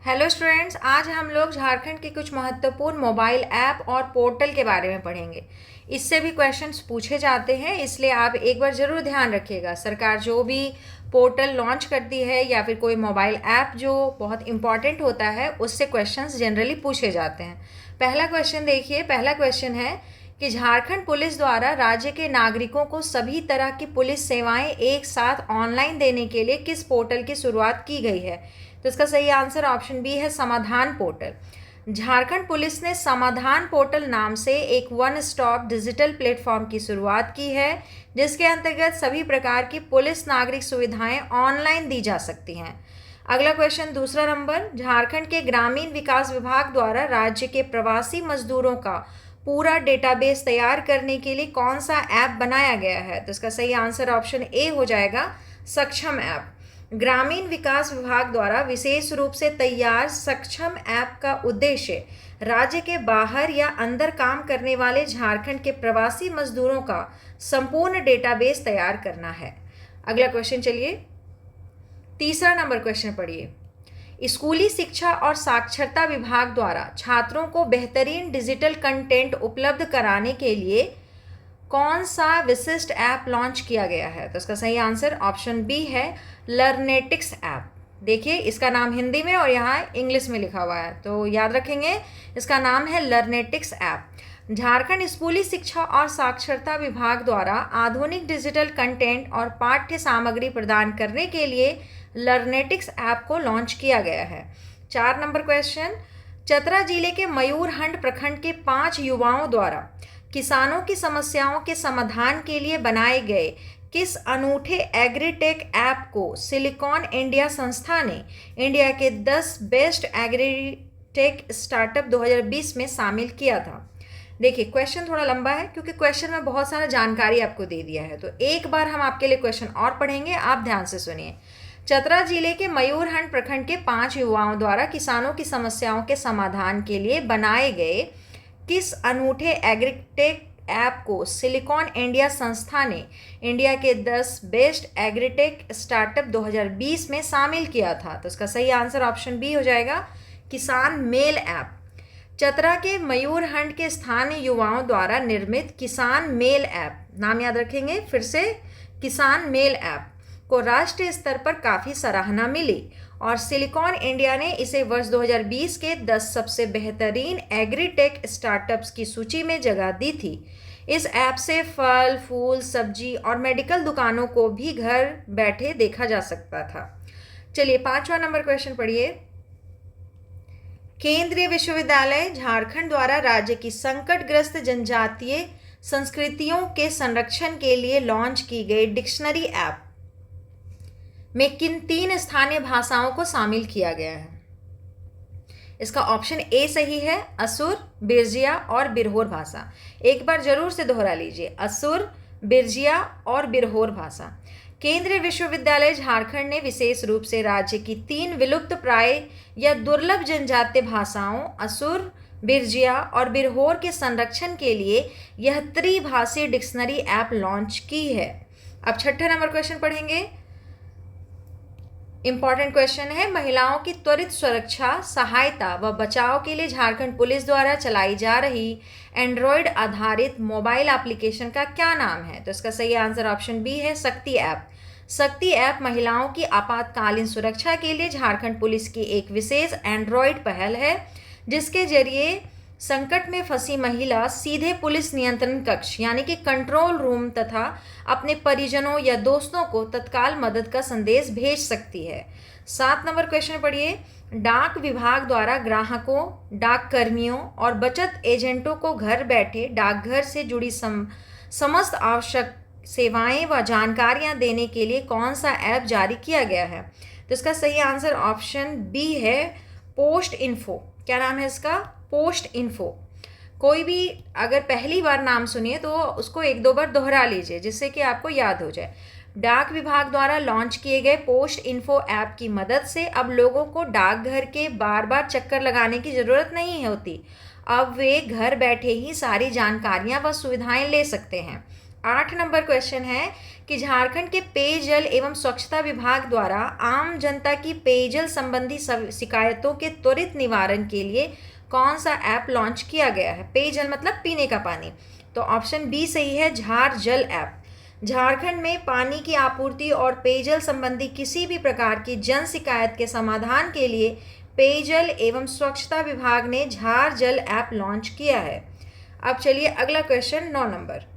Hello students, आज हम लोग झारखंड के कुछ महत्वपूर्ण मोबाइल ऐप और पोर्टल के बारे में पढ़ेंगे। इससे भी क्वेश्चंस पूछे जाते हैं, इसलिए आप एक बार ज़रूर ध्यान रखिएगा। सरकार जो भी पोर्टल लॉन्च करती है या फिर कोई मोबाइल ऐप जो बहुत इंपॉर्टेंट होता है, उससे क्वेश्चंस जनरली पूछे जाते हैं। पहला क्वेश्चन देखिए। पहला क्वेश्चन है कि झारखंड पुलिस द्वारा राज्य के नागरिकों को सभी तरह की पुलिस सेवाएं एक साथ ऑनलाइन देने के लिए किस पोर्टल की शुरुआत की गई है? तो इसका सही आंसर ऑप्शन बी है, समाधान पोर्टल। झारखंड पुलिस ने समाधान पोर्टल नाम से एक वन स्टॉप डिजिटल प्लेटफॉर्म की शुरुआत की है, जिसके अंतर्गत सभी प्रकार की पुलिस नागरिक सुविधाएं ऑनलाइन दी जा सकती हैं। अगला क्वेश्चन, दूसरा नंबर, झारखंड के ग्रामीण विकास विभाग द्वारा राज्य के प्रवासी मजदूरों का पूरा डेटाबेस तैयार करने के लिए कौन सा ऐप बनाया गया है? तो इसका सही आंसर ऑप्शन ए हो जाएगा, सक्षम ऐप। ग्रामीण विकास विभाग द्वारा विशेष रूप से तैयार सक्षम ऐप का उद्देश्य राज्य के बाहर या अंदर काम करने वाले झारखंड के प्रवासी मजदूरों का संपूर्ण डेटाबेस तैयार करना है। अगला क्वेश्चन, चलिए तीसरा नंबर क्वेश्चन पढ़िए। स्कूली शिक्षा और साक्षरता विभाग द्वारा छात्रों को बेहतरीन डिजिटल कंटेंट उपलब्ध कराने के लिए कौन सा विशिष्ट ऐप लॉन्च किया गया है? तो इसका सही आंसर ऑप्शन बी है, लर्नेटिक्स ऐप। देखिए, इसका नाम हिंदी में और यहाँ इंग्लिश में लिखा हुआ है, तो याद रखेंगे, इसका नाम है लर्नेटिक्स ऐप। झारखंड स्कूली शिक्षा और साक्षरता विभाग द्वारा आधुनिक डिजिटल कंटेंट और पाठ्य सामग्री प्रदान करने के लिए लर्नेटिक्स ऐप को लॉन्च किया गया है। 4 नंबर क्वेश्चन, चतरा जिले के मयूरहंड प्रखंड के 5 युवाओं द्वारा किसानों की समस्याओं के समाधान के लिए बनाए गए किस अनूठे एग्रीटेक ऐप को सिलिकॉन इंडिया संस्था ने इंडिया के 10 बेस्ट एग्रीटेक स्टार्टअप 2020 में शामिल किया था? देखिए, क्वेश्चन थोड़ा लंबा है क्योंकि क्वेश्चन में बहुत सारा जानकारी आपको दे दिया है, तो एक बार हम आपके लिए क्वेश्चन और पढ़ेंगे, आप ध्यान से सुनिए। चतरा जिले के मयूरहंड प्रखंड के 5 युवाओं द्वारा किसानों की समस्याओं के समाधान के लिए बनाए गए किस अनूठे एग्रीटेक ऐप को सिलिकॉन इंडिया संस्था ने इंडिया के 10 बेस्ट एग्रीटेक स्टार्टअप 2020 में शामिल किया था? तो इसका सही आंसर ऑप्शन बी हो जाएगा, किसान मेल ऐप। चतरा के मयूरहंड के स्थानीय युवाओं द्वारा निर्मित किसान मेल ऐप, नाम याद रखेंगे फिर से, किसान मेल ऐप को राष्ट्रीय स्तर पर काफ़ी सराहना मिली और सिलिकॉन इंडिया ने इसे वर्ष 2020 के 10 सबसे बेहतरीन एग्रीटेक स्टार्टअप्स की सूची में जगह दी थी। इस ऐप से फल, फूल, सब्जी और मेडिकल दुकानों को भी घर बैठे देखा जा सकता था। चलिए 5वां नंबर क्वेश्चन पढ़िए। केंद्रीय विश्वविद्यालय झारखंड द्वारा राज्य की संकटग्रस्त जनजातीय संस्कृतियों के संरक्षण के लिए लॉन्च की गई डिक्शनरी ऐप में किन 3 स्थानीय भाषाओं को शामिल किया गया है? इसका ऑप्शन ए सही है, असुर, बिरजिया और बिरहोर भाषा। एक बार जरूर से दोहरा लीजिए, असुर, बिरजिया और बिरहोर भाषा। केंद्रीय विश्वविद्यालय झारखंड ने विशेष रूप से राज्य की 3 विलुप्त प्राय या दुर्लभ जनजातीय भाषाओं असुर, बिरजिया और बिरहोर के संरक्षण के लिए यह त्रिभाषीय डिक्शनरी ऐप लॉन्च की है। अब 6ठा नंबर क्वेश्चन पढ़ेंगे। इंपॉर्टेंट क्वेश्चन है, महिलाओं की त्वरित सुरक्षा, सहायता व बचाव के लिए झारखंड पुलिस द्वारा चलाई जा रही एंड्रॉयड आधारित मोबाइल एप्लीकेशन का क्या नाम है? तो इसका सही आंसर ऑप्शन बी है, शक्ति ऐप। शक्ति ऐप महिलाओं की आपातकालीन सुरक्षा के लिए झारखंड पुलिस की एक विशेष एंड्रॉयड पहल है, जिसके जरिए संकट में फंसी महिला सीधे पुलिस नियंत्रण कक्ष यानी कि कंट्रोल रूम तथा अपने परिजनों या दोस्तों को तत्काल मदद का संदेश भेज सकती है। 7 नंबर क्वेश्चन पढ़िए। डाक विभाग द्वारा ग्राहकों, डाक कर्मियों और बचत एजेंटों को घर बैठे डाकघर से जुड़ी समस्त आवश्यक सेवाएं व जानकारियां देने के लिए कौन सा ऐप जारी किया गया है? तो इसका सही आंसर ऑप्शन बी है, पोस्ट इन्फो। क्या नाम है इसका? Post info. कोई भी अगर पहली बार नाम सुनिए तो उसको 1-2 बार दोहरा लीजिए, जिससे कि आपको याद हो जाए। डाक विभाग द्वारा लॉन्च किए गए पोस्ट इन्फो ऐप की मदद से अब लोगों को डाकघर के बार बार चक्कर लगाने की ज़रूरत नहीं होती। अब वे घर बैठे ही सारी जानकारियां व सुविधाएं ले सकते हैं। 8 नंबर क्वेश्चन है कि झारखंड के पेयजल एवं स्वच्छता विभाग द्वारा आम जनता की पेयजल संबंधी शिकायतों के त्वरित निवारण के लिए कौन सा ऐप लॉन्च किया गया है? पेयजल मतलब पीने का पानी, तो ऑप्शन बी सही है, झार जल ऐप। झारखंड में पानी की आपूर्ति और पेयजल संबंधी किसी भी प्रकार की जन शिकायत के समाधान के लिए पेयजल एवं स्वच्छता विभाग ने झार जल ऐप लॉन्च किया है। अब चलिए अगला क्वेश्चन 9 नंबर।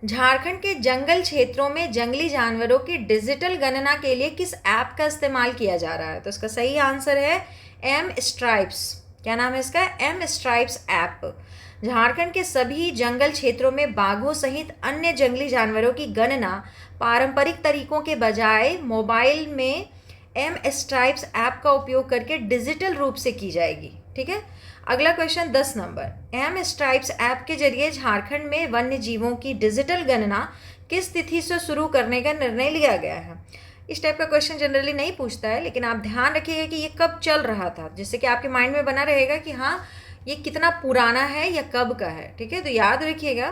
झारखंड के जंगल क्षेत्रों में जंगली जानवरों की डिजिटल गणना के लिए किस ऐप का इस्तेमाल किया जा रहा है? तो इसका सही आंसर है एम स्ट्राइप्स। क्या नाम है इसका? M stripes app. झारखंड के सभी जंगल क्षेत्रों में बाघों सहित अन्य जंगली जानवरों की गणना पारंपरिक तरीकों के बजाय मोबाइल में एम स्ट्राइप्स ऐप का उपयोग करके डिजिटल रूप से की जाएगी। ठीक है, अगला क्वेश्चन 10 नंबर। एम स्ट्राइप्स ऐप के जरिए झारखंड में वन्य जीवों की डिजिटल गणना किस तिथि से शुरू करने का निर्णय लिया गया है? इस टाइप का क्वेश्चन जनरली नहीं पूछता है, लेकिन आप ध्यान रखिएगा कि ये कब चल रहा था, जिससे कि आपके माइंड में बना रहेगा कि हाँ ये कितना पुराना है या कब का है। ठीक है, तो याद रखिएगा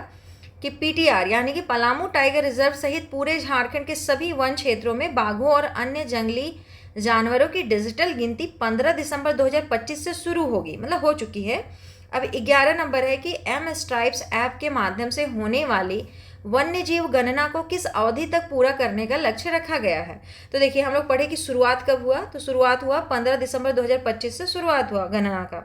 कि पीटीआर यानी कि पलामू टाइगर रिजर्व सहित पूरे झारखंड के सभी वन क्षेत्रों में बाघों और अन्य जंगली जानवरों की डिजिटल गिनती 15 दिसंबर 2025 से शुरू होगी, मतलब हो चुकी है। अब 11 नंबर है कि एम स्ट्राइप्स ऐप के माध्यम से होने वाली वन्य जीव गणना को किस अवधि तक पूरा करने का लक्ष्य रखा गया है? तो देखिए हम लोग पढ़े कि शुरुआत कब हुआ, तो शुरुआत हुआ 15 दिसंबर 2025 से शुरुआत हुआ गणना का,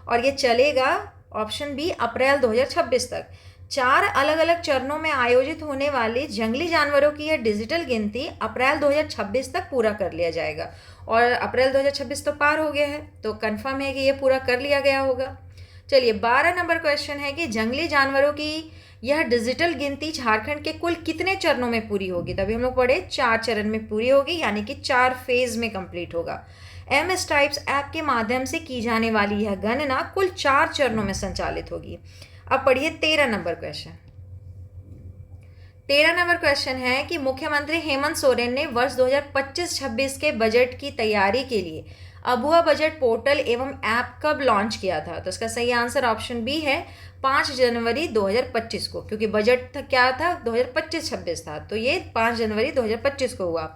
और ये चलेगा ऑप्शन बी अप्रैल 2026 तक। 4 अलग अलग चरणों में आयोजित होने वाली जंगली जानवरों की यह डिजिटल गिनती अप्रैल 2026 तक पूरा कर लिया जाएगा, और अप्रैल 2026 तो पार हो गया है, तो कंफर्म है कि ये पूरा कर लिया गया होगा। चलिए 12 नंबर क्वेश्चन है कि जंगली जानवरों की यह डिजिटल गिनती झारखंड के कुल कितने चरणों में पूरी होगी? तभी हम लोग पढ़े 4 चरण में पूरी होगी, यानी कि 4 फेज में कंप्लीट होगा। एम स्ट्राइप्स ऐप के माध्यम से की जाने वाली यह गणना कुल 4 चरणों में संचालित होगी। अब पढ़िए 13 नंबर क्वेश्चन। 13 नंबर क्वेश्चन है कि मुख्यमंत्री हेमंत सोरेन ने वर्ष 2025-26 के बजट की तैयारी के लिए अबुआ बजट पोर्टल एवं ऐप कब लॉन्च किया था? तो इसका सही आंसर ऑप्शन बी है 5 जनवरी 2025 को, क्योंकि बजट क्या था 2025-26 था, तो ये 5 जनवरी 2025 को हुआ।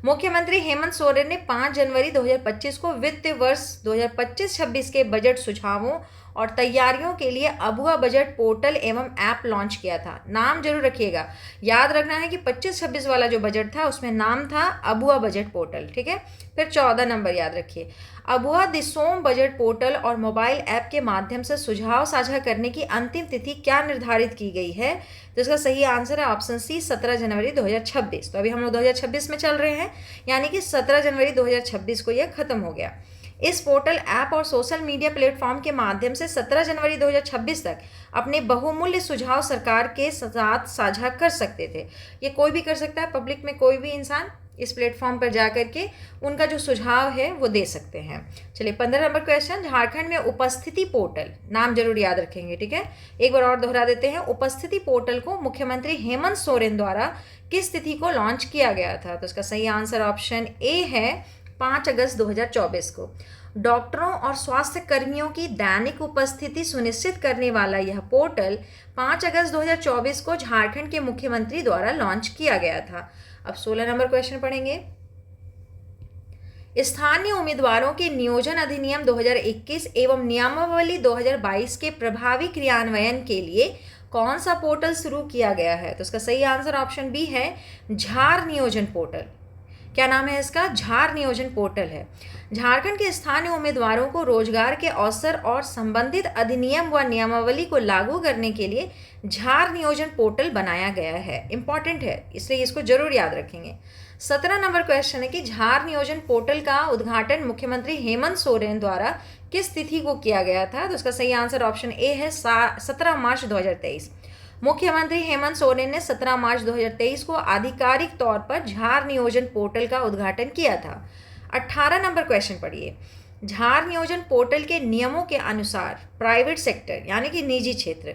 मुख्यमंत्री हेमंत सोरेन ने 5 जनवरी 2025 को वित्तीय वर्ष 2025-26 के बजट सुझावों और तैयारियों के लिए अबुआ बजट पोर्टल एवं ऐप लॉन्च किया था। नाम जरूर रखिएगा, याद रखना है कि 25-26 वाला जो बजट था उसमें नाम था अबुआ बजट पोर्टल। ठीक है, फिर 14 नंबर याद रखिए, अबुआ दिसोम बजट पोर्टल और मोबाइल ऐप के माध्यम से सुझाव साझा करने की अंतिम तिथि क्या निर्धारित की गई है? तो इसका सही आंसर है ऑप्शन सी 17 जनवरी 2026। तो अभी हम लोग 2026 में चल रहे हैं, यानी कि 17 जनवरी 2026 को यह खत्म हो गया। इस पोर्टल ऐप और सोशल मीडिया प्लेटफॉर्म के माध्यम से 17 जनवरी 2026 तक अपने बहुमूल्य सुझाव सरकार के साथ साझा कर सकते थे। ये कोई भी कर सकता है, पब्लिक में कोई भी इंसान इस प्लेटफॉर्म पर जा करके उनका जो सुझाव है वो दे सकते हैं। चलिए 15 नंबर क्वेश्चन, झारखंड में उपस्थिति पोर्टल, नाम जरूर याद रखेंगे। ठीक है, एक बार और दोहरा देते हैं, उपस्थिति पोर्टल को मुख्यमंत्री हेमंत सोरेन द्वारा किस तिथि को लॉन्च किया गया था? तो इसका सही आंसर ऑप्शन ए है 5 अगस्त 2024 को। डॉक्टरों और स्वास्थ्य कर्मियों की दैनिक उपस्थिति सुनिश्चित करने वाला यह पोर्टल 5 अगस्त 2024 को झारखंड के मुख्यमंत्री द्वारा लॉन्च किया गया था। अब 16 नंबर क्वेश्चन पढ़ेंगे। स्थानीय उम्मीदवारों के नियोजन अधिनियम 2021 एवं नियमावली 2022 के प्रभावी क्रियान्वयन के लिए कौन सा पोर्टल शुरू किया गया है? तो इसका सही आंसर ऑप्शन बी है झार नियोजन पोर्टल। क्या नाम है इसका? झार नियोजन पोर्टल है। झारखंड के स्थानीय उम्मीदवारों को रोजगार के अवसर और संबंधित अधिनियम व नियमावली को लागू करने के लिए झार नियोजन पोर्टल बनाया गया है। इंपॉर्टेंट है, इसलिए इसको जरूर याद रखेंगे। 17 नंबर क्वेश्चन है कि झार नियोजन पोर्टल का उद्घाटन मुख्यमंत्री हेमंत सोरेन द्वारा किस तिथि को किया गया था? तो इसका सही आंसर ऑप्शन ए है 17 मार्च 2023। मुख्यमंत्री हेमंत सोरेन ने 17 मार्च 2023 को आधिकारिक तौर पर झार नियोजन पोर्टल का उद्घाटन किया था। 18 नंबर क्वेश्चन पढ़िए। झार नियोजन पोर्टल के नियमों के अनुसार प्राइवेट सेक्टर यानी कि निजी क्षेत्र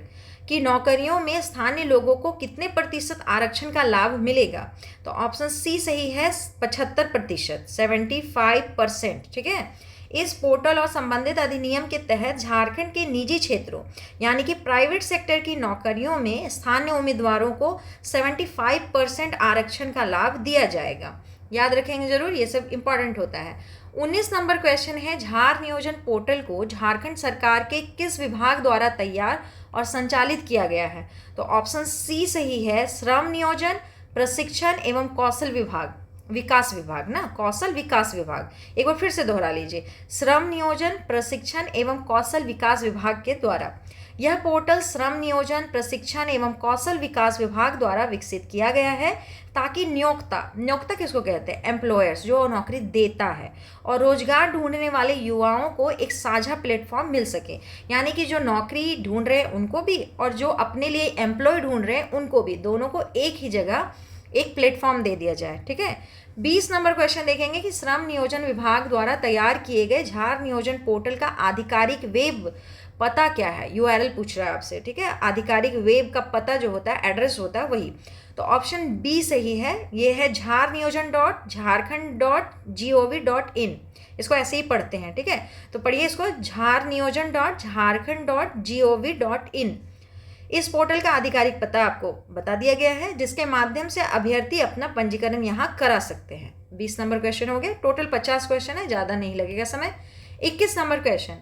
की नौकरियों में स्थानीय लोगों को कितने प्रतिशत आरक्षण का लाभ मिलेगा? तो ऑप्शन सी सही है 75%, 75%। ठीक है, इस पोर्टल और संबंधित अधिनियम के तहत झारखंड के निजी क्षेत्रों यानी कि प्राइवेट सेक्टर की नौकरियों में स्थानीय उम्मीदवारों को 75% आरक्षण का लाभ दिया जाएगा। याद रखेंगे जरूर, ये सब इंपॉर्टेंट होता है। 19 नंबर क्वेश्चन है, झार नियोजन पोर्टल को झारखंड सरकार के किस विभाग द्वारा तैयार और संचालित किया गया है? तो ऑप्शन सी सही है, श्रम नियोजन, प्रशिक्षण एवं कौशल विभाग, विकास विभाग ना, कौशल विकास विभाग। एक बार फिर से दोहरा लीजिए, श्रम नियोजन, प्रशिक्षण एवं कौशल विकास विभाग के द्वारा। यह पोर्टल श्रम नियोजन, प्रशिक्षण एवं कौशल विकास विभाग द्वारा विकसित किया गया है ताकि नियोक्ता किसको कहते हैं? एम्प्लॉयर्स, जो नौकरी देता है, और रोजगार ढूंढने वाले युवाओं को एक साझा प्लेटफॉर्म मिल सके। यानी कि जो नौकरी ढूंढ रहे हैं उनको भी और जो अपने लिए एम्प्लॉय ढूंढ रहे हैं उनको भी, दोनों को एक ही जगह एक प्लेटफॉर्म दे दिया जाए। ठीक है। 20 नंबर क्वेश्चन देखेंगे कि श्रम नियोजन विभाग द्वारा तैयार किए गए झार नियोजन पोर्टल का आधिकारिक वेब पता क्या है? यूआरएल पूछ रहा है आपसे। ठीक है, आधिकारिक वेब का पता जो होता है, एड्रेस होता है, वही। तो ऑप्शन बी सही है, ये है झारनियोजन.झारखंड.gov.in। इसको ऐसे ही पढ़ते हैं। ठीक है, तो पढ़िए इसको, झारनियोजन.झारखंड.gov.in। इस पोर्टल का आधिकारिक पता आपको बता दिया गया है, जिसके माध्यम से अभ्यर्थी अपना पंजीकरण यहाँ करा सकते हैं। 20 नंबर क्वेश्चन हो गया। टोटल 50 क्वेश्चन है, ज़्यादा नहीं लगेगा समय। 21 नंबर क्वेश्चन,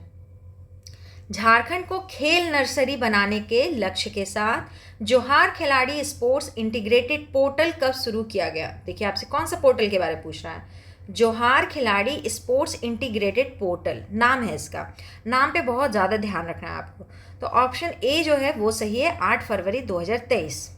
झारखंड को खेल नर्सरी बनाने के लक्ष्य के साथ जोहार खिलाड़ी स्पोर्ट्स इंटीग्रेटेड पोर्टल कब शुरू किया गया? देखिए आपसे कौन सा पोर्टल के बारे में पूछ रहा है। जोहार खिलाड़ी स्पोर्ट्स इंटीग्रेटेड पोर्टल नाम है इसका। नाम पे बहुत ज़्यादा ध्यान रखना है आपको। तो ऑप्शन ए जो है वो सही है, 8 फरवरी 2023।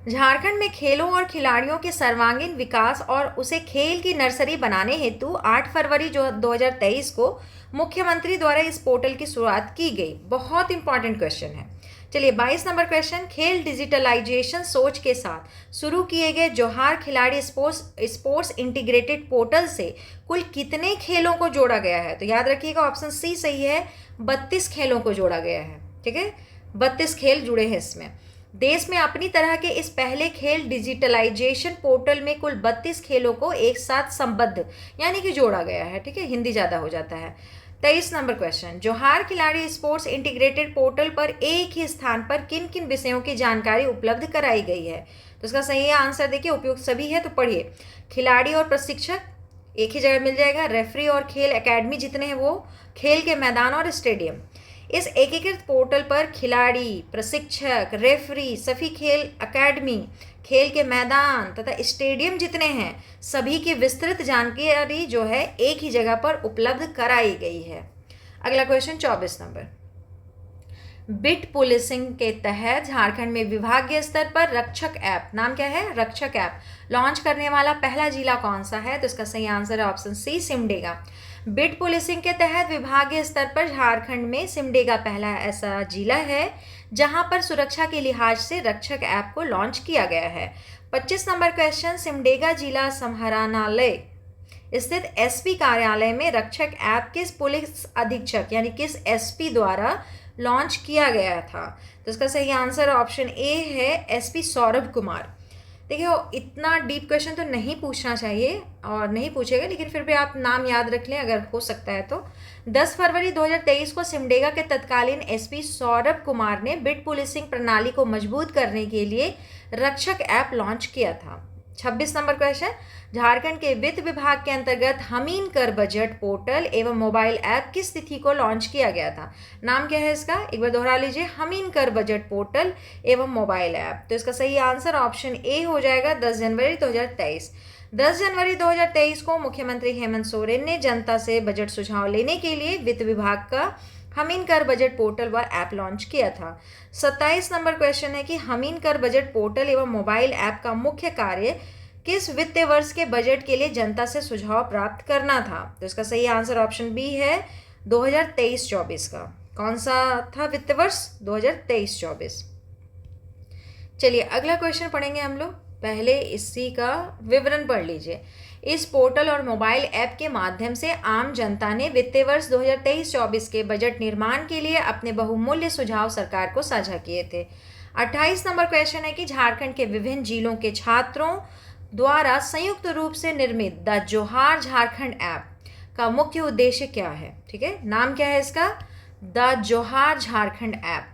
झारखंड में खेलों और खिलाड़ियों के सर्वांगीण विकास और उसे खेल की नर्सरी बनाने हेतु 8 फरवरी 2023 को मुख्यमंत्री द्वारा इस पोर्टल की शुरुआत की गई। बहुत इंपॉर्टेंट क्वेश्चन है। चलिए 22 नंबर क्वेश्चन, खेल डिजिटलाइजेशन सोच के साथ शुरू किए गए जोहार खिलाड़ी स्पोर्ट्स इंटीग्रेटेड पोर्टल से कुल कितने खेलों को जोड़ा गया है? तो याद रखिएगा ऑप्शन सी सही है, 32 खेलों को जोड़ा गया है। ठीक है, 32 खेल जुड़े हैं इसमें। देश में अपनी तरह के इस पहले खेल डिजिटलाइजेशन पोर्टल में कुल 32 खेलों को एक साथ संबद्ध यानी कि जोड़ा गया है। ठीक है, हिंदी ज़्यादा हो जाता है। 23 नंबर क्वेश्चन, जोहार खिलाड़ी स्पोर्ट्स इंटीग्रेटेड पोर्टल पर एक ही स्थान पर किन किन विषयों की जानकारी उपलब्ध कराई गई है? तो इसका सही आंसर देखिए, उपयुक्त सभी है। तो पढ़िए, खिलाड़ी और प्रशिक्षक एक ही जगह मिल जाएगा, रेफरी और खेल एकेडमी जितने हैं वो, खेल के मैदान और स्टेडियम। इस एकीकृत पोर्टल पर खिलाड़ी, प्रशिक्षक, रेफरी, सभी खेल एकेडमी, खेल के मैदान तथा स्टेडियम जितने हैं सभी की विस्तृत जानकारी जो है एक ही जगह पर उपलब्ध कराई गई है। अगला क्वेश्चन 24 नंबर, बिट पुलिसिंग के तहत झारखंड में विभागीय स्तर पर रक्षक ऐप, नाम क्या है? रक्षक ऐप लॉन्च करने वाला पहला जिला कौन सा है? तो इसका सही आंसर है option C, Simdega. Beat policing के तहत विभागीय स्तर पर झारखंड में सिमडेगा पहला ऐसा जिला है जहां पर सुरक्षा के लिहाज से रक्षक ऐप को लॉन्च किया गया है। 25 नंबर क्वेश्चन, सिमडेगा जिला समाहरणालय स्थित एसपी कार्यालय में रक्षक ऐप किस पुलिस अधीक्षक यानी किस एसपी द्वारा लॉन्च किया गया था? तो इसका सही आंसर ऑप्शन ए है, एसपी सौरभ कुमार। देखिए इतना डीप क्वेश्चन तो नहीं पूछना चाहिए और नहीं पूछेगा, लेकिन फिर भी आप नाम याद रख लें अगर हो सकता है तो। 10 फरवरी 2023 को सिमडेगा के तत्कालीन एसपी सौरभ कुमार ने बिट पुलिसिंग प्रणाली को मजबूत करने के लिए रक्षक ऐप लॉन्च किया था। 26 नंबर क्वेश्चन, झारखंड के वित्त विभाग के अंतर्गत हमीन कर बजट पोर्टल एवं मोबाइल ऐप किस तिथि को लॉन्च किया गया था? नाम क्या है इसका? एक बार दोहरा लीजिए, हमीन कर बजट पोर्टल एवं मोबाइल ऐप। तो इसका सही आंसर ऑप्शन ए हो जाएगा, 10 जनवरी 2023। 10 जनवरी 2023 को मुख्यमंत्री हेमंत सोरेन ने जनता से बजट सुझाव लेने के लिए वित्त विभाग का हमीन कर बजट पोर्टल व ऐप लॉन्च किया था। 27 नंबर क्वेश्चन है कि हमीन कर बजट पोर्टल एवं मोबाइल ऐप का मुख्य कार्य किस वित्तीय वर्ष के बजट के लिए जनता से सुझाव प्राप्त करना था? तो इसका सही आंसर ऑप्शन बी है, 2023-24 का। कौन सा था वित्तीय वर्ष? 2023-24। चलिए अगला क्वेश्चन पढ़ेंगे हम लोग, पहले इसी का विवरण पढ़ लीजिए। इस पोर्टल और मोबाइल ऐप के माध्यम से आम जनता ने वित्तीय वर्ष 2023-24 के बजट निर्माण के लिए अपने बहुमूल्य सुझाव सरकार को साझा किए थे। 28 नंबर क्वेश्चन है कि झारखंड के विभिन्न जिलों के छात्रों द्वारा संयुक्त रूप से निर्मित द जोहार झारखंड ऐप का मुख्य उद्देश्य क्या है? ठीक है, नाम क्या है इसका? द जोहार झारखंड ऐप।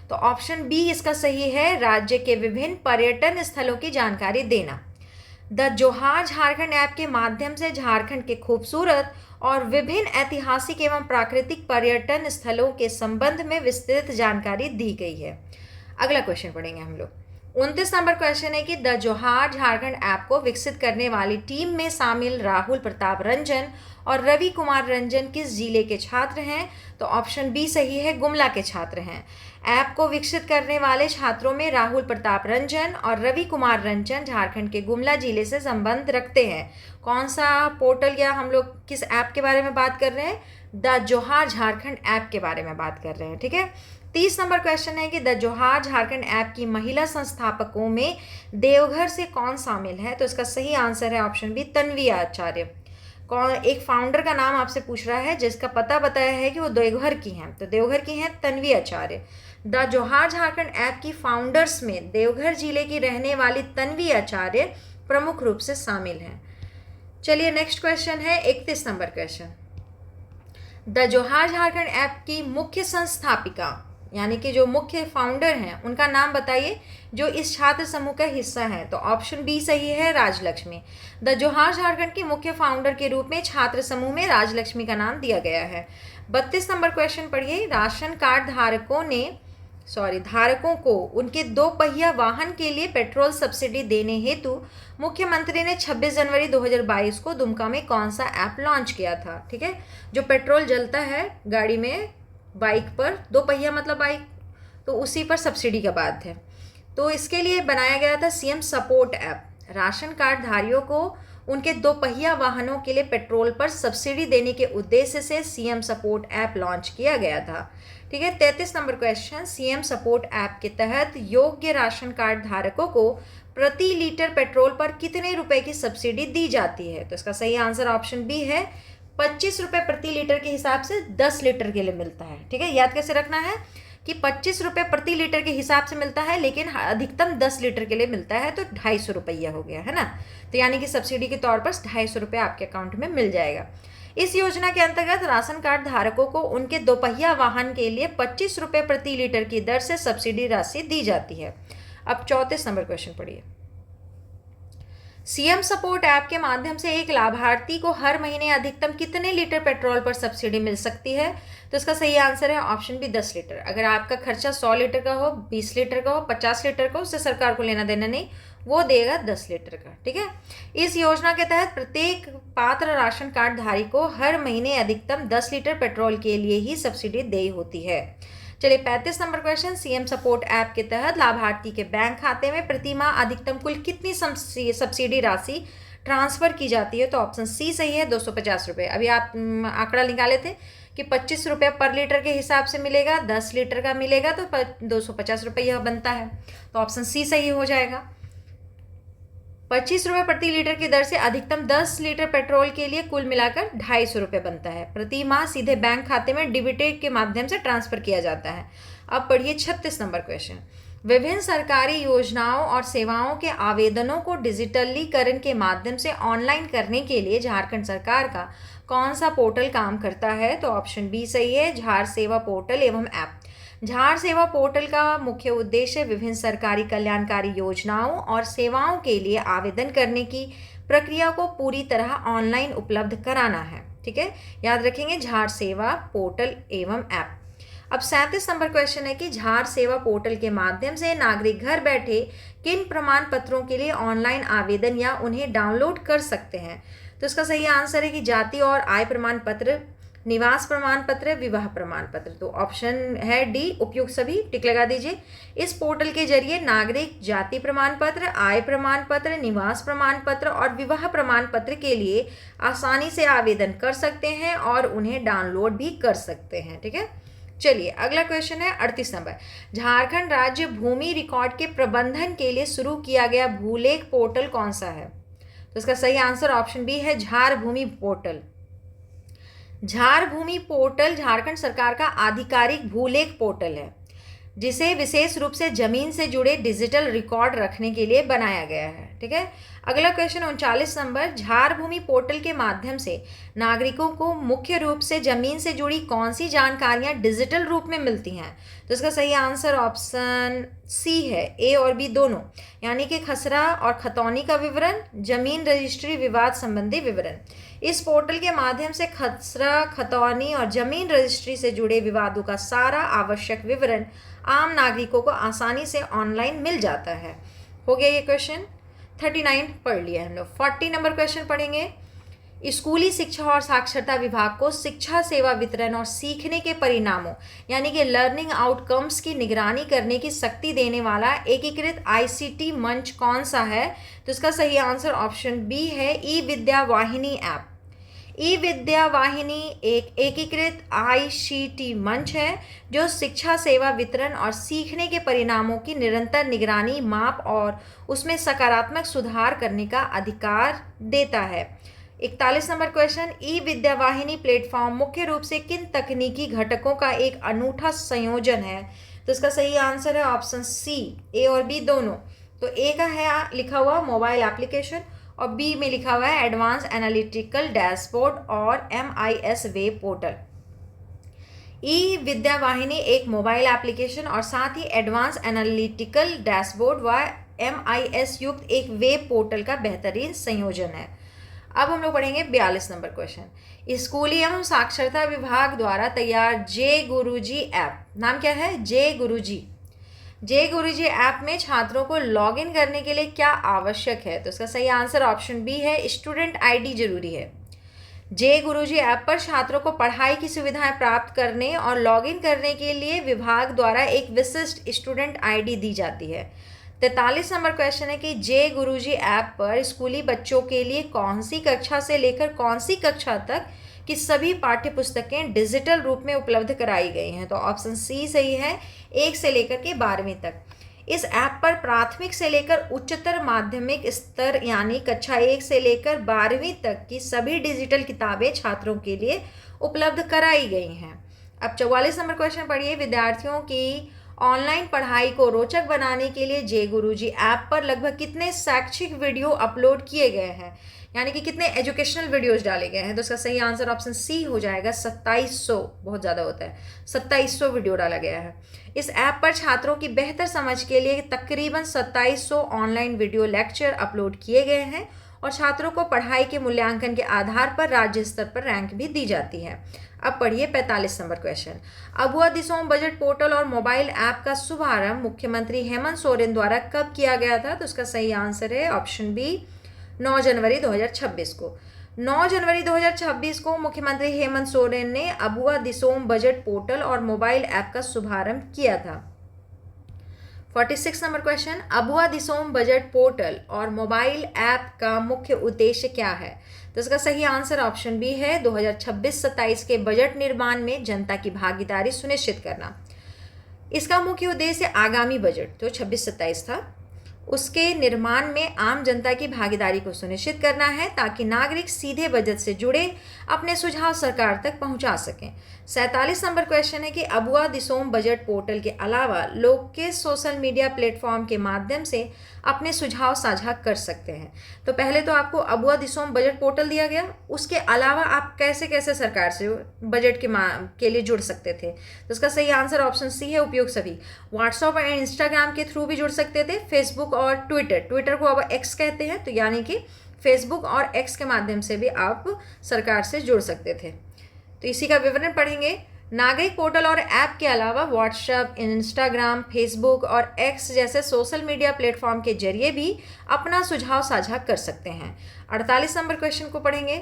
तो ऑप्शन बी इसका सही है, राज्य के विभिन्न पर्यटन स्थलों की जानकारी देना। द जोहार झारखंड ऐप के माध्यम से झारखंड के खूबसूरत और विभिन्न ऐतिहासिक एवं प्राकृतिक पर्यटन स्थलों के संबंध में विस्तृत जानकारी दी गई है। अगला क्वेश्चन पढ़ेंगे हम लोग। 29 नंबर क्वेश्चन है कि द जोहार झारखंड ऐप को विकसित करने वाली टीम में शामिल राहुल प्रताप रंजन और रवि कुमार रंजन किस जिले के छात्र हैं? तो ऑप्शन बी सही है, गुमला के छात्र हैं। ऐप को विकसित करने वाले छात्रों में राहुल प्रताप रंजन और रवि कुमार रंजन झारखंड के गुमला जिले से संबंध रखते हैं। कौन सा पोर्टल या हम लोग किस ऐप के बारे में बात कर रहे हैं? द जोहार झारखंड ऐप के बारे में बात कर रहे हैं। ठीक है, 30 नंबर क्वेश्चन है कि द जोहार झारखंड ऐप की महिला संस्थापकों में देवघर से कौन शामिल है? तो इसका सही आंसर है ऑप्शन बी, तन्वी आचार्य। कौन? एक फाउंडर का नाम आपसे पूछ रहा है जिसका पता बताया है कि वो देवघर की हैं, तो देवघर की हैं तन्वी आचार्य। द जोहार झारखंड ऐप की फाउंडर्स में देवघर जिले की रहने वाली तन्वी आचार्य प्रमुख रूप से शामिल हैं। चलिए नेक्स्ट क्वेश्चन है 31 नंबर क्वेश्चन। द जोहार झारखंड ऐप की मुख्य संस्थापिका यानी कि जो मुख्य फाउंडर हैं उनका नाम बताइए जो इस छात्र समूह का हिस्सा है। तो ऑप्शन बी सही है, राजलक्ष्मी। द जोहार झारखंड की मुख्य फाउंडर के रूप में छात्र समूह में राजलक्ष्मी का नाम दिया गया है। 32 नंबर क्वेश्चन पढ़िए। राशन कार्ड धारकों को उनके 2 पहिया वाहन के लिए पेट्रोल सब्सिडी देने हेतु मुख्यमंत्री ने 26 जनवरी 2022 को दुमका में कौन सा ऐप लॉन्च किया था? ठीक है, जो पेट्रोल जलता है गाड़ी में, बाइक पर, 2 पहिया मतलब बाइक, तो उसी पर सब्सिडी का बात है। तो इसके लिए बनाया गया था CM support app. Ration card धारियों को उनके 2 पहिया वाहनों के लिए पेट्रोल पर सब्सिडी देने के उद्देश्य से सीएम सपोर्ट ऐप लॉन्च किया गया था। ठीक है, 33 number question. CM support app के तहत योग्य राशन कार्ड धारकों को प्रति लीटर पेट्रोल पर कितने रुपए की सब्सिडी दी जाती है? तो इसका सही आंसर ऑप्शन बी है, 25 रुपये प्रति लीटर के हिसाब से 10 लीटर के लिए मिलता है। ठीक है, याद कैसे रखना है कि 25 रुपये प्रति लीटर के हिसाब से मिलता है, लेकिन अधिकतम 10 लीटर के लिए मिलता है, तो 250 रुपया हो गया है ना। तो यानी कि सब्सिडी के तौर पर 250 रुपये आपके अकाउंट में मिल जाएगा। इस योजना के अंतर्गत राशन कार्ड धारकों को उनके 2 पहिया वाहन के लिए 25 रुपये प्रति लीटर की दर से सब्सिडी राशि दी जाती है। अब 34 नंबर क्वेश्चन पढ़िए। सीएम सपोर्ट ऐप के माध्यम से एक लाभार्थी को हर महीने अधिकतम कितने लीटर पेट्रोल पर सब्सिडी मिल सकती है? तो इसका सही आंसर है ऑप्शन बी, 10 लीटर। अगर आपका खर्चा 100 लीटर का हो, 20 लीटर का हो, 50 लीटर का हो, उससे सरकार को लेना देना नहीं, वो देगा 10 लीटर का। ठीक है, इस योजना के तहत प्रत्येक पात्र राशन कार्ड धारी को हर महीने अधिकतम 10 लीटर पेट्रोल के लिए ही सब्सिडी देय होती है। चलिए 35 number question. CM support app के तहत लाभार्थी के बैंक खाते में प्रति माह अधिकतम कुल कितनी सब्सिडी राशि ट्रांसफर की जाती है? तो ऑप्शन सी सही है, 250 रुपये। अभी आप आंकड़ा निकाले थे कि 25 रुपये पर लीटर के हिसाब से मिलेगा, 10 लीटर का मिलेगा तो 250 रुपये यह बनता है। तो ऑप्शन सी सही हो जाएगा। 25 रुपये प्रति लीटर की दर से अधिकतम 10 लीटर पेट्रोल के लिए कुल मिलाकर 250 रुपये बनता है। प्रति माह सीधे बैंक खाते में डीबीटी के माध्यम से ट्रांसफर किया जाता है। अब पढ़िए 36 नंबर क्वेश्चन। विभिन्न सरकारी योजनाओं और सेवाओं के आवेदनों को डिजिटलीकरण के माध्यम से ऑनलाइन करने के लिए झारखंड सरकार का कौन सा पोर्टल काम करता है? तो ऑप्शन बी सही है, झार सेवा पोर्टल एवं ऐप। झार सेवा पोर्टल का मुख्य उद्देश्य विभिन्न सरकारी कल्याणकारी योजनाओं और सेवाओं के लिए आवेदन करने की प्रक्रिया को पूरी तरह ऑनलाइन उपलब्ध कराना है। ठीक है, याद रखेंगे, झार सेवा पोर्टल एवं ऐप। अब 37 नंबर क्वेश्चन है कि झार सेवा पोर्टल के माध्यम से नागरिक घर बैठे किन प्रमाण पत्रों के लिए ऑनलाइन आवेदन या उन्हें डाउनलोड कर सकते हैं? तो इसका सही आंसर है कि जाति और आय प्रमाण पत्र, निवास प्रमाण पत्र, विवाह प्रमाण पत्र। तो ऑप्शन है डी, उपयुक्त सभी, टिक लगा दीजिए। इस पोर्टल के जरिए नागरिक जाति प्रमाण पत्र, आय प्रमाण पत्र, निवास प्रमाण पत्र और विवाह प्रमाण पत्र के लिए आसानी से आवेदन कर सकते हैं और उन्हें डाउनलोड भी कर सकते हैं। ठीक है, चलिए अगला क्वेश्चन है 38 नंबर। झारखंड राज्य भूमि रिकॉर्ड के प्रबंधन के लिए शुरू किया गया भूलेख पोर्टल कौन सा है? तो इसका सही आंसर ऑप्शन बी है, झार भूमि पोर्टल। झार भूमि पोर्टल झारखंड सरकार का आधिकारिक भूलेख पोर्टल है जिसे विशेष रूप से जमीन से जुड़े डिजिटल रिकॉर्ड रखने के लिए बनाया गया है। ठीक है, अगला क्वेश्चन 39 नंबर, झारभूमि पोर्टल के माध्यम से नागरिकों को मुख्य रूप से जमीन से जुड़ी कौन सी जानकारियां डिजिटल रूप में मिलती हैं? तो इसका सही आंसर ऑप्शन सी है, ए और बी दोनों, यानी कि खसरा और खतौनी का विवरण, जमीन रजिस्ट्री विवाद संबंधी विवरण। इस पोर्टल के माध्यम से खसरा, खतौनी और जमीन रजिस्ट्री से जुड़े विवादों का सारा आवश्यक विवरण आम नागरिकों को आसानी से ऑनलाइन मिल जाता है। हो गया ये क्वेश्चन। 39 पढ़ लिया हम लोग। 40 नंबर क्वेश्चन पढ़ेंगे। स्कूली शिक्षा और साक्षरता विभाग को शिक्षा सेवा वितरण और सीखने के परिणामों यानी कि लर्निंग आउटकम्स की निगरानी करने की शक्ति देने वाला एकीकृत आईसीटी मंच कौन सा है? तो इसका सही आंसर ऑप्शन बी है, ई विद्या वाहिनी ऐप। ई विद्या वाहिनी एक एकीकृत आईसीटी मंच है जो शिक्षा सेवा वितरण और सीखने के परिणामों की निरंतर निगरानी, माप और उसमें सकारात्मक सुधार करने का अधिकार देता है। 41 नंबर क्वेश्चन, ई विद्या वाहिनी प्लेटफॉर्म मुख्य रूप से किन तकनीकी घटकों का एक अनूठा संयोजन है? तो इसका सही आंसर है ऑप्शन सी, ए और बी दोनों। तो ए का है लिखा हुआ मोबाइल एप्लीकेशन और बी में लिखा हुआ है एडवांस एनालिटिकल डैशबोर्ड और MIS वेब पोर्टल। ई विद्या वाहिनी एक मोबाइल एप्लीकेशन और साथ ही एडवांस एनालिटिकल डैशबोर्ड व MIS युक्त एक वेब पोर्टल का बेहतरीन संयोजन है। अब हम लोग पढ़ेंगे 42 नंबर क्वेश्चन। स्कूली एवं साक्षरता विभाग द्वारा तैयार जे गुरुजी ऐप, नाम क्या है? जे गुरुजी। जे गुरुजी ऐप में छात्रों को लॉगिन करने के लिए क्या आवश्यक है? तो इसका सही आंसर ऑप्शन बी है, स्टूडेंट आईडी जरूरी है। जे गुरुजी ऐप पर छात्रों को पढ़ाई की सुविधाएं प्राप्त करने और लॉगिन करने के लिए विभाग द्वारा एक विशिष्ट स्टूडेंट आईडी दी जाती है। 43 नंबर क्वेश्चन है कि जे गुरुजी ऐप पर स्कूली बच्चों के लिए कौन सी कक्षा से लेकर कौन सी कक्षा तक की सभी पाठ्य पुस्तकें डिजिटल रूप में उपलब्ध कराई गई हैं? तो ऑप्शन सी सही है, 1 से लेकर के 12वीं तक। इस ऐप पर प्राथमिक से लेकर उच्चतर माध्यमिक स्तर यानी कक्षा 1 से लेकर 12वीं तक की सभी डिजिटल किताबें छात्रों के लिए उपलब्ध कराई गई हैं। अब 44 नंबर क्वेश्चन पढ़िए। विद्यार्थियों की ऑनलाइन पढ़ाई को रोचक बनाने के लिए जे गुरुजी ऐप पर लगभग कितने शैक्षिक वीडियो अपलोड किए गए हैं, यानी कि कितने एजुकेशनल वीडियोस डाले गए हैं? तो इसका सही आंसर ऑप्शन सी हो जाएगा, 2700। बहुत ज़्यादा होता है, 2700 वीडियो डाला गया है। इस ऐप पर छात्रों की बेहतर समझ के लिए तकरीबन 2700 ऑनलाइन वीडियो लेक्चर अपलोड किए गए हैं और छात्रों को पढ़ाई के मूल्यांकन के आधार पर राज्य स्तर पर रैंक भी दी जाती है। अब पढ़िए 45 number question. Abua Disom budget portal और मोबाइल ऐप का शुभारंभ मुख्यमंत्री हेमंत सोरेन द्वारा कब किया गया था? तो इसका सही आंसर है ऑप्शन बी, 9 जनवरी 2026 को। 9 जनवरी 2026 को मुख्यमंत्री हेमंत सोरेन ने अबुआ दिसोम बजट पोर्टल और मोबाइल ऐप का शुभारंभ किया था। 46 number question, Abua Disom budget portal और मोबाइल ऐप का मुख्य उद्देश्य क्या है? तो इसका सही आंसर ऑप्शन बी है, 2026-27 के बजट निर्माण में जनता की भागीदारी सुनिश्चित करना। इसका मुख्य उद्देश्य आगामी बजट जो 26-27 था उसके निर्माण में आम जनता की भागीदारी को सुनिश्चित करना है ताकि नागरिक सीधे बजट से जुड़े अपने सुझाव सरकार तक पहुंचा सकें। 47 नंबर क्वेश्चन है कि अबुआ दिसोम बजट पोर्टल के अलावा लोग किस सोशल मीडिया प्लेटफॉर्म के माध्यम से अपने सुझाव साझा कर सकते हैं? तो पहले तो आपको अबुआ दिसोम बजट पोर्टल दिया गया, उसके अलावा आप कैसे कैसे सरकार से बजट के लिए जुड़ सकते थे? तो इसका सही आंसर ऑप्शन सी है, उपयोग सभी। व्हाट्सएप और इंस्टाग्राम के थ्रू भी जुड़ सकते थे, फेसबुक और ट्विटर को अब एक्स कहते हैं, तो यानी कि फेसबुक और एक्स के माध्यम से भी आप सरकार से जुड़ सकते थे। तो इसी का विवरण पढ़ेंगे। नागरिक पोर्टल और ऐप के अलावा व्हाट्सएप, इंस्टाग्राम, फेसबुक और एक्स जैसे सोशल मीडिया प्लेटफॉर्म के जरिए भी अपना सुझाव साझा कर सकते हैं। 48 नंबर क्वेश्चन को पढ़ेंगे।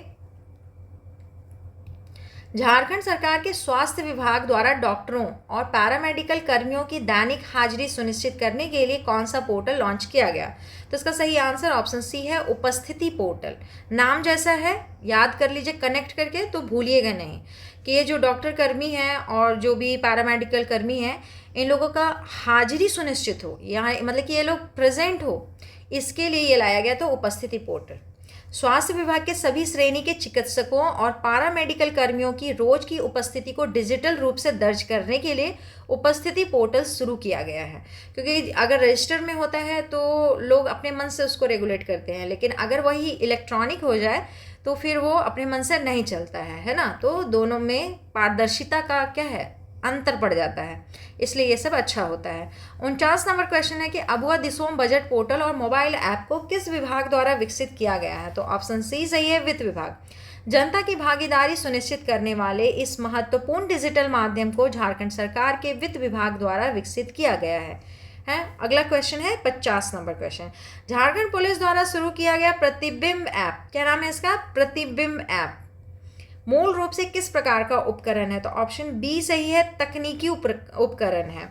झारखंड सरकार के स्वास्थ्य विभाग द्वारा डॉक्टरों और पैरामेडिकल कर्मियों की दैनिक हाजिरी सुनिश्चित करने के लिए कौन सा पोर्टल लॉन्च किया गया? तो इसका सही आंसर ऑप्शन सी है, उपस्थिति पोर्टल। नाम जैसा है, याद कर लीजिए कनेक्ट करके, तो भूलिएगा नहीं कि ये जो डॉक्टर कर्मी हैं और जो भी पैरामेडिकल कर्मी हैं, इन लोगों का हाजिरी सुनिश्चित हो, यहाँ मतलब कि ये लोग प्रेजेंट हो, इसके लिए ये लाया गया तो उपस्थिति पोर्टल। स्वास्थ्य विभाग के सभी श्रेणी के चिकित्सकों और पारामेडिकल कर्मियों की रोज की उपस्थिति को डिजिटल रूप से दर्ज करने के लिए उपस्थिति पोर्टल शुरू किया गया है। क्योंकि अगर रजिस्टर में होता है तो लोग अपने मन से उसको रेगुलेट करते हैं, लेकिन अगर वही इलेक्ट्रॉनिक हो जाए तो फिर वो अपने मन से नहीं चलता है ना। तो दोनों में पारदर्शिता का क्या है, अंतर पड़ जाता है, इसलिए ये सब अच्छा होता है। 49 नंबर क्वेश्चन है कि अबुआ दिसोम बजट पोर्टल और मोबाइल ऐप को किस विभाग द्वारा विकसित किया गया है? तो ऑप्शन सी सही है, वित्त विभाग। जनता की भागीदारी सुनिश्चित करने वाले इस महत्वपूर्ण डिजिटल माध्यम को झारखंड सरकार के वित्त विभाग द्वारा विकसित किया गया है। अगला क्वेश्चन है 50 नंबर क्वेश्चन। झारखंड पुलिस द्वारा शुरू किया गया प्रतिबिंब ऐप, क्या नाम है इसका? प्रतिबिंब ऐप मूल रूप से किस प्रकार का उपकरण है? तो ऑप्शन बी सही है, तकनीकी उपकरण है।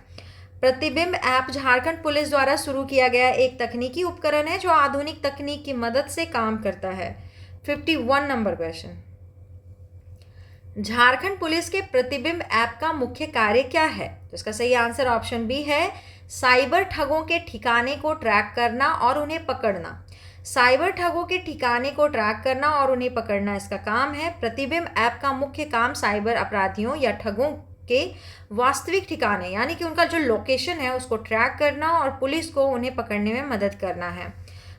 प्रतिबिंब ऐप झारखंड पुलिस द्वारा शुरू किया गया एक तकनीकी उपकरण है जो आधुनिक तकनीक की मदद से काम करता है। 51 नंबर क्वेश्चन। झारखंड पुलिस के प्रतिबिंब ऐप का मुख्य कार्य क्या है? तो इसका सही आंसर ऑप्शन बी है, साइबर ठगों के ठिकाने को ट्रैक करना और उन्हें पकड़ना। साइबर ठगों के ठिकाने को ट्रैक करना और उन्हें पकड़ना इसका काम है। प्रतिबिंब ऐप का मुख्य काम साइबर अपराधियों या ठगों के वास्तविक ठिकाने यानी कि उनका जो लोकेशन है उसको ट्रैक करना और पुलिस को उन्हें पकड़ने में मदद करना है।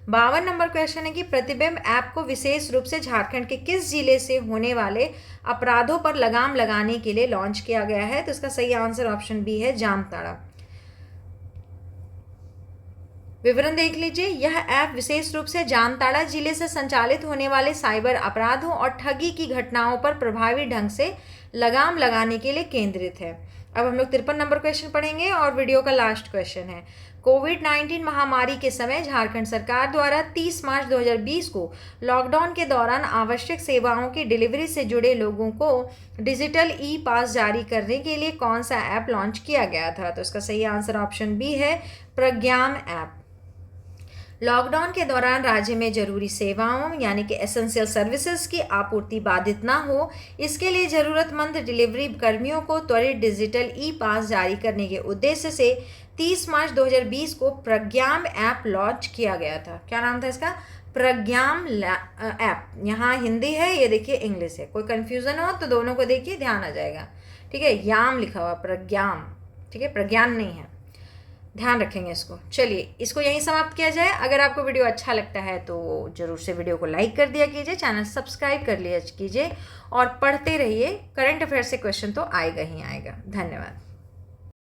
52 नंबर क्वेश्चन है कि प्रतिबिंब ऐप को विशेष रूप से झारखंड के किस जिले से होने वाले अपराधों पर लगाम लगाने के लिए लॉन्च किया गया है? तो इसका सही आंसर ऑप्शन बी है, जामताड़ा। विवरण देख लीजिए। यह ऐप विशेष रूप से जामताड़ा जिले से संचालित होने वाले साइबर अपराधों और ठगी की घटनाओं पर प्रभावी ढंग से लगाम लगाने के लिए केंद्रित है। अब हम लोग 53 नंबर क्वेश्चन पढ़ेंगे और वीडियो का लास्ट क्वेश्चन है। कोविड-19 महामारी के समय झारखंड सरकार द्वारा 30 मार्च 2020 को लॉकडाउन के दौरान आवश्यक सेवाओं की डिलीवरी से जुड़े लोगों को डिजिटल ई पास जारी करने के लिए कौन सा ऐप लॉन्च किया गया था? तो इसका सही आंसर ऑप्शन बी है, प्रज्ञाम ऐप। लॉकडाउन के दौरान राज्य में जरूरी सेवाओं यानी कि एसेंशियल सर्विसेज की आपूर्ति बाधित ना हो, इसके लिए जरूरतमंद डिलीवरी कर्मियों को त्वरित डिजिटल ई पास जारी करने के उद्देश्य से 30 मार्च 2020 को प्रज्ञाम ऐप लॉन्च किया गया था। क्या नाम था इसका? प्रज्ञाम ऐप। यहाँ हिंदी है, ये देखिए इंग्लिश है। कोई कंफ्यूजन हो तो दोनों को देखिए, ध्यान आ जाएगा। ठीक है, याम लिखा हुआ, प्रज्ञाम। ठीक है, प्रज्ञान नहीं है, ध्यान रखेंगे इसको। चलिए इसको यहीं समाप्त किया जाए। अगर आपको वीडियो अच्छा लगता है तो ज़रूर से वीडियो को लाइक कर दिया कीजिए, चैनल सब्सक्राइब कर लिया कीजिए और पढ़ते रहिए। करंट अफेयर से क्वेश्चन तो आएगा ही आएगा। धन्यवाद।